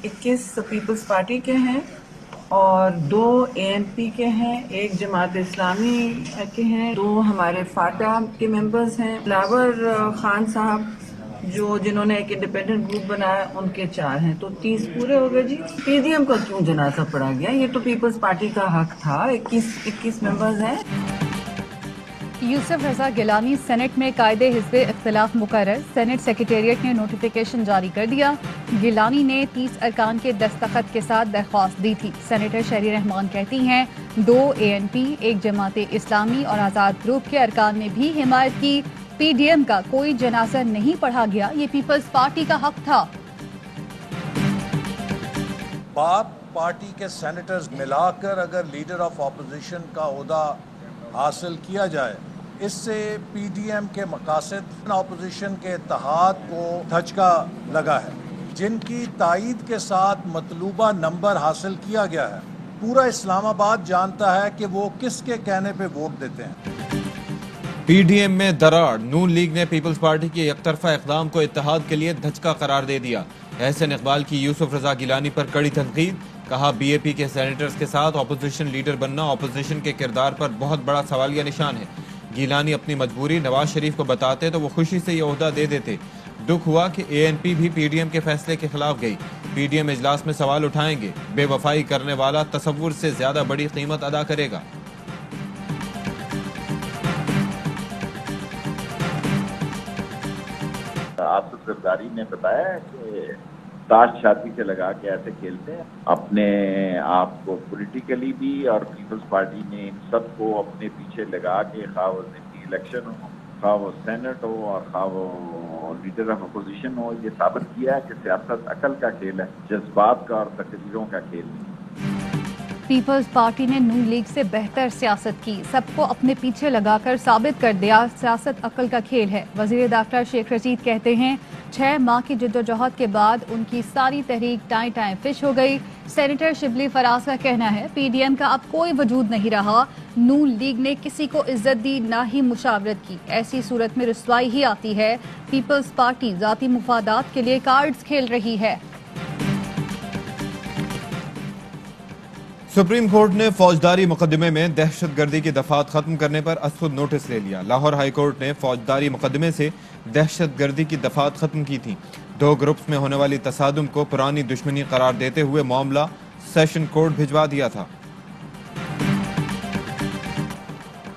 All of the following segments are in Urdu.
21 پیپلز پارٹی کے ہیں اور 2 ANP کے ہیں، 1 جماعت اسلامی کے ہیں، 2 ہمارے فاٹا کے ممبرز ہیں، بلاور خان صاحب جنہوں نے ایک انڈیپینڈنٹ گروپ بنایا ان کے 4 ہیں، تو 30 پورے ہو گئے جی۔ PDM کا کیوں جنازہ پڑا گیا؟ یہ تو پیپلز پارٹی کا حق تھا، 21 ممبرز ہیں۔ یوسف رضا گیلانی سینٹ میں قائد حزب اختلاف مقرر، سینٹ سیکریٹریٹ نے نوٹیفیکیشن جاری کر دیا۔ گیلانی نے 30 ارکان کے دستخط کے ساتھ درخواست دی تھی۔ سینیٹر شہری رحمان کہتی ہیں 2 ANP، 1 جماعت اسلامی اور آزاد گروپ کے ارکان نے بھی حمایت کی۔ PDM کا کوئی جنازہ نہیں پڑھا گیا، یہ پیپلز پارٹی کا حق تھا۔ باپ پارٹی کے سینیٹرز ملا کر اگر لیڈر آف اپوزیشن کا عہدہ حاصل کیا جائے، اس سے PDM کے مقاصد اپوزیشن کے اتحاد کو دھچکا لگا ہے، جن کی تائید کے ساتھ مطلوبہ نمبر حاصل کیا گیا ہے۔ پورا اسلام آباد جانتا ہے کہ وہ کس کے کہنے پہ ووٹ دیتے ہیں۔ PDM میں دراڑ، نون لیگ نے پیپلز پارٹی کے یک طرفہ اقدام کو اتحاد کے لیے دھچکا قرار دے دیا۔ احسن اقبال کی یوسف رضا گیلانی پر کڑی تنقید، کہا BAP کے سینیٹرز کے ساتھ اپوزیشن لیڈر بننا اپوزیشن کے کردار پر بہت بڑا سوالیہ نشان ہے۔ گیلانی اپنی مجبوری نواز شریف کو بتاتے تو وہ خوشی سے یہ عہدہ دے دیتے۔ دکھ ہوا کہ ANP بھی PDM کے فیصلے کے خلاف گئی۔ PDM اجلاس میں سوال اٹھائیں گے، بے وفائی کرنے والا تصور سے زیادہ بڑی قیمت ادا کرے گا۔ آصف زرداری نے بتایا کہ تاش چھاتی سے لگا کے ایسے کھیلتے ہیں، اپنے آپ کو پولیٹیکلی بھی، اور پیپلز پارٹی نے ان سب کو اپنے پیچھے لگا کے، خواہ وہ ضمنی الیکشن ہو، خواہ وہ سینٹ ہو، اور خواہ وہ لیڈر آف اپوزیشن ہو، یہ ثابت کیا ہے کہ سیاست عقل کا کھیل ہے، جذبات کا اور تقریروں کا کھیل نہیں۔ پیپلز پارٹی نے نون لیگ سے بہتر سیاست کی، سب کو اپنے پیچھے لگا کر ثابت کر دیا سیاست عقل کا کھیل ہے۔ وزیر داخلہ شیخ رشید کہتے ہیں 6 ماہ کی جدوجہد کے بعد ان کی ساری تحریک ٹائیں فش ہو گئی۔ سینیٹر شبلی فراز کا کہنا ہے PDM کا اب کوئی وجود نہیں رہا، نون لیگ نے کسی کو عزت دی نہ ہی مشاورت کی، ایسی صورت میں رسوائی ہی آتی ہے۔ پیپلز پارٹی ذاتی مفادات کے لیے کارڈز کھیل رہی ہے۔ سپریم کورٹ نے فوجداری مقدمے میں دہشت گردی کی دفعات ختم کرنے پر از خود نوٹس لے لیا۔ لاہور ہائی کورٹ نے فوجداری مقدمے سے دہشت گردی کی دفعات ختم کی تھیں۔ 2 گروپس میں ہونے والی تصادم کو پرانی دشمنی قرار دیتے ہوئے معاملہ سیشن کورٹ بھجوا دیا تھا۔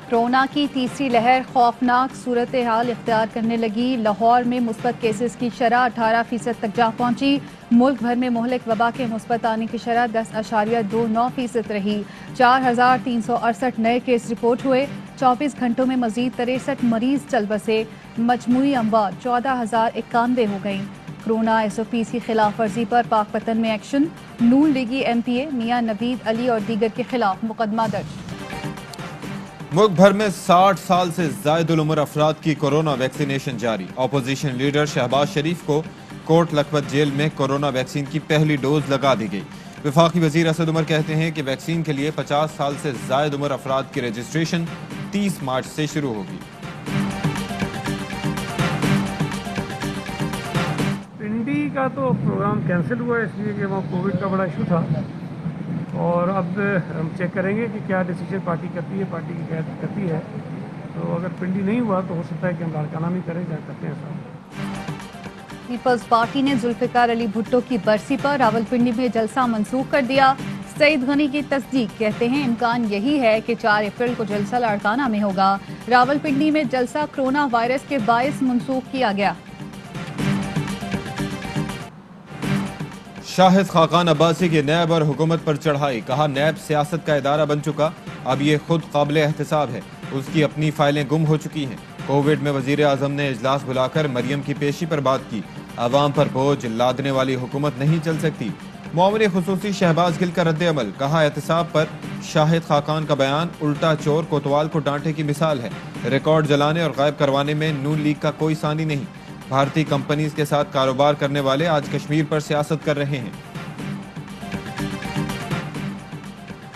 کورونا کی تیسری لہر خوفناک صورتحال اختیار کرنے لگی۔ لاہور میں مثبت کیسز کی شرح 18% تک جا پہنچی۔ ملک بھر میں مہلک وبا کے مثبت آنے کی شرح 10.29% رہی۔ 4368 نئے کیس رپورٹ ہوئے۔ 24 گھنٹوں میں مزید 63 مریض چل بسے۔ مجموعی اموات 14,091 ہو گئیں۔ کورونا SOPs کی خلاف ورزی پر پاک پتن میں ایکشن، نون لیگی MPA میاں نوید علی اور دیگر کے خلاف مقدمہ درج۔ ملک بھر میں 60 سال سے زائد العمر افراد کی کورونا ویکسینیشن جاری۔ اپوزیشن لیڈر شہباز شریف کو کوٹ لکھپت جیل میں کورونا ویکسین کی پہلی ڈوز لگا دی گئی۔ وفاقی وزیر اسد عمر کہتے ہیں کہ ویکسین کے لیے 50 سال سے زائد عمر افراد کی رجسٹریشن 30 مارچ سے شروع ہوگی۔ پنڈی کا تو پروگرام کینسل ہوا ہے اس لیے کہ وہاں کووڈ کا بڑا ایشو تھا، اور اب ہم چیک کریں گے کہ کیا ڈیسیجن پارٹی کرتی ہے، پارٹی کی قیادت کرتی ہے۔ تو اگر پنڈی نہیں ہوا تو ہو سکتا ہے کہ ہم لاڑکانہ میں کریں، جہاں کرتے ہیں سب۔ پیپلز پارٹی نے ذوالفقار علی بھٹو کی برسی پر راولپنڈی میں جلسہ منسوخ کر دیا۔ سعید غنی کی تصدیق، کہتے ہیں امکان یہی ہے کہ 4 اپریل کو جلسہ لاڑکانہ میں ہوگا۔ راولپنڈی میں جلسہ کورونا وائرس کے باعث منسوخ کیا گیا۔ شاہد خاقان عباسی کی نیب اور حکومت پر چڑھائی، کہا نیب سیاست کا ادارہ بن چکا، اب یہ خود قابل احتساب ہے، اس کی اپنی فائلیں گم ہو چکی ہیں۔ کووڈ میں وزیر اعظم نے اجلاس بلا کر مریم کی پیشی پر بات کی، عوام پر بوجھ لادنے والی حکومت نہیں چل سکتی۔ معاون خصوصی شہباز گل کا رد عمل، کہا احتساب پر شاہد خاقان کا بیان الٹا چور کوتوال کو ڈانٹے کی مثال ہے، ریکارڈ جلانے اور غائب کروانے میں نون لیگ کا کوئی ثانی نہیں۔ بھارتی کمپنیز کے ساتھ کاروبار کرنے والے آج کشمیر پر سیاست کر رہے ہیں۔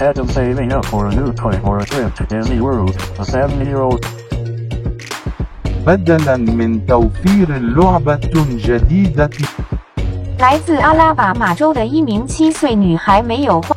Instead of saving up for a new toy or a trip to Disney World, a 7-year-old بدلاً من توفير لعبة جديدة 来自阿拉巴马州的一名7岁女孩没有花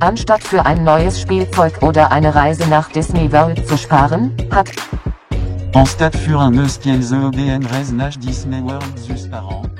Anstatt für ein neues Spielzeug oder eine Reise nach Disney World zu sparen, hat Anstatt für un euskelze OBN reise nach Disney World zu sparen.